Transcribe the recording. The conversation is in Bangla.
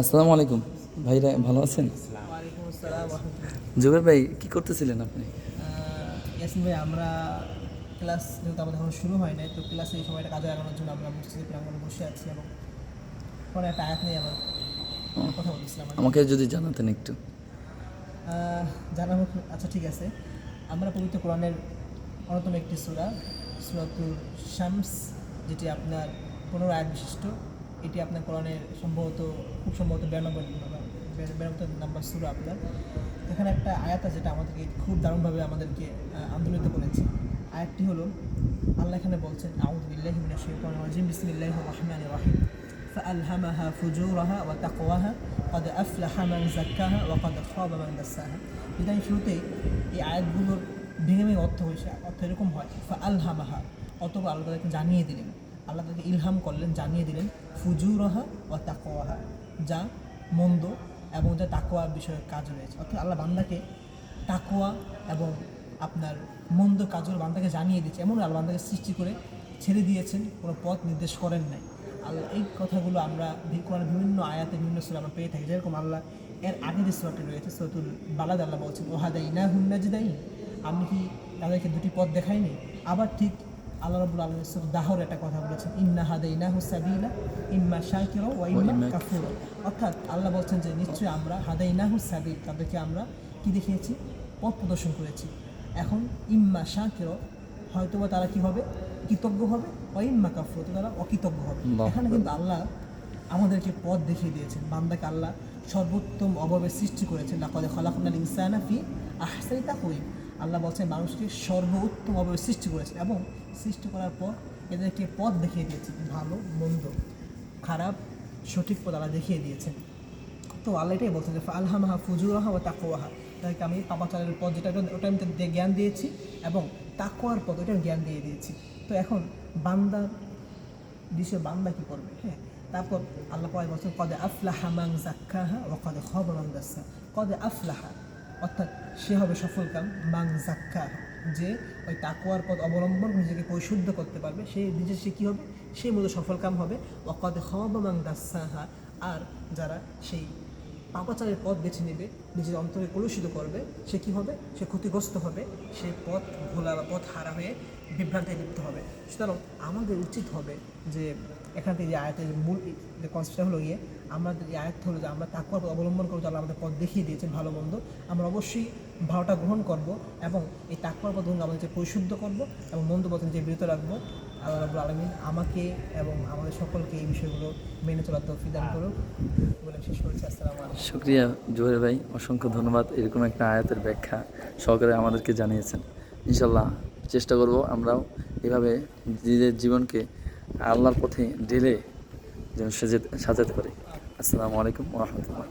আসসালামু আলাইকুম ভাইরা, ভালো আছেন? ওয়ালাইকুম আসসালাম রহমতুল্লাহ। জুবের ভাই, কি করতেছিলেন আপনি? ইয়াসিন ভাই, আমরা ক্লাস যেহেতু আমাদের এখন শুরু হয় নাই, তো ক্লাসে এই সময়টা কাজে লাগানোর জন্য আমরা মসজিদে প্রাঙ্গণে বসে আছি এবং পরে একটা আয়াত নিয়ে আবার ও, কথা বলছিলাম আর কি। আমাকে যদি জানাতেন একটু। জানাবো, আচ্ছা ঠিক আছে। আমরা পবিত্র কোরআনের অন্যতম একটি সূরা, সূরাতুল শামস, যেটি আপনার 15 আয়াত বিশিষ্ট। এটি আপনার কোরআনের খুব সম্ভবত 92 নাম্বার সূরা আপনার। এখানে একটা আয়াত আছে যেটা আমাদেরকে খুব দারুণভাবে আমাদেরকে আন্দোলিত করেছে। আয়াতটি হলো, আল্লাহ এখানে বলছেন, আউযু বিল্লাহি মিনাশ শাইতানির রাজিম, বিসমিল্লাহির রহমানির রহিম, ফাআলহামাহা ফুজুরাহা ওয়া তাকওয়াহা ক্বাদ আফলাহা মান যাক্কাহা ওয়া ক্বাদ খাবা মান দাসসাহা। যদি আমি শুরুতেই এই আয়াতগুলোর ভেঙে ভেঙে অর্থ এরকম হয়, ফাআলহামাহা, অতঃপর আল্লাহ তাদেরকে জানিয়ে দিলেন, আল্লাহ তাদেরকে ইলহাম করলেন, জানিয়ে দিলেন, ফুজুরাহা ওয়া তাকওয়াহা, যা মন্দ এবং যা তাকওয়ার বিষয়ে কাজ রয়েছে। অর্থাৎ আল্লাহ বান্দাকে তাকওয়া এবং আপনার মন্দ কাজগুলো বান্দাকে জানিয়ে দিচ্ছে। এমন আল্লাহ বান্দাকে সৃষ্টি করে ছেড়ে দিয়েছেন, কোনো পথ নির্দেশ করেন নাই। আল্লাহ এই কথাগুলো আমরা কোরআনের বিভিন্ন আয়াতে বিভিন্ন সূরা আমরা পেয়ে থাকি। যেরকম আল্লাহ এর আগে যে সূরাটি রয়েছে সূরাতুল বালাদ, আল্লাহ বলছেন, ওয়াহাদাইনাহুন নাজদাইন, আমি কি তাদেরকে দুটি পথ দেখাইনি? আবার ঠিক আল্লাহ রাব্বুল আলামিন সূরা দাহর একটা কথা বলেছেন, ইন্না হাদাইনাহু সাবিলা ইম্মা শাকিরা ওয়া ইম্মা কাফুরা। অর্থাৎ আল্লাহ বলছেন যে নিশ্চয়ই আমরা হাদাইনাহু সাবিল, তাদেরকে আমরা কি দেখিয়েছি? পথ প্রদর্শন করেছি। এখন ইম্মা শাকিরা, হয়তোবা তারা কি হবে? কৃতজ্ঞ হবে, ওয়া ইম্মা কাফুরা, তারা অকৃতজ্ঞ হবে। এখানে কিন্তু আল্লাহ আমাদেরকে পথ দেখিয়ে দিয়েছেন। বান্দাকে আল্লাহ সর্বোত্তম অভাবে সৃষ্টি করেছেন। লাকাদ খালাকনাল ইনসানা ফি আহসানি তাকওয়িম। আল্লাহ বলছেন মানুষকে সর্বোত্তম অভাবে সৃষ্টি করেছেন এবং সৃষ্টি করার পর এদেরকে পথ দেখিয়ে দিয়েছেন, ভালো মন্দ খারাপ সঠিক পথ আল্লাহ দেখিয়ে দিয়েছেন। তো আল্লাহ এটাই বলছেন যে আলহামাহা ফুজুরাহা ওয়া তাকওয়াহা, তাদেরকে আমি পাপাচারের পথ যেটা ওটা আমি তাদের জ্ঞান দিয়েছি এবং তাকওয়ার পথ ওটা আমি জ্ঞান দিয়ে দিয়েছি। তো এখন বান্দার বিষয়ে বান্দা কী করবে? হ্যাঁ, তারপর আল্লাহ পাক বলছেন, কদ আফলাহা মান যাক্কাহা ওয়া কদ খাবা মান দাসসাহা। কদ আফলাহা অর্থাৎ সে হবে সফলকাম, মান যাক্কাহা, যে ওই তাকওয়ার পথ অবলম্বন নিজেকে পরিশুদ্ধ করতে পারবে, সে কী হবে? সেই মতো সফলকাম হবে। ওয়া কদ খাবা মান দাসসাহা, আর যারা সেই পাপাচারের পথ বেছে নেবে, নিজের অন্তরে কলুষিত করবে, সে কী হবে? সে ক্ষতিগ্রস্ত হবে, সে পথ ভোলা বা পথ হারা হয়ে বিভ্রান্তিতে লিপ্ত হবে। সুতরাং আমাদের উচিত হবে যে এখান থেকে যে আয়াতের মূল যে কনসেপ্টটা হলো গিয়ে, আমাদের এই আয়াত হলো যে আমরা তাকওয়ার পথ অবলম্বন করবো, তাহলে আমাদের পথ দেখিয়ে দিয়েছেন ভালো মন্দ, আমরা অবশ্যই ভালোটা গ্রহণ করব এবং এই তাকওয়ার পথ আমাদেরকে পরিশুদ্ধ করব এবং মন্দ পথ নিজে বিরত রাখবো। আল্লাহ রাব্বুল আলামিন আমাকে এবং আমাদের সকলকে এই বিষয়গুলো মেনে চলার তৌফিক দান করুক বলে শেষ করছি। আসসালামু আলাইকুম। শুক্রিয়া জুবের ভাই, অসংখ্য ধন্যবাদ। এরকম একটা আয়াতের ব্যাখ্যা সহকারে আমাদেরকে জানিয়েছেন। ইনশাল্লাহ চেষ্টা করব আমরাও এভাবে নিজেদের জীবনকে আল্লাহর পথে ঢেলে যেন সাজাতে পারি। আসসালামু আলাইকুম ওয়া রাহমাতুল্লাহ।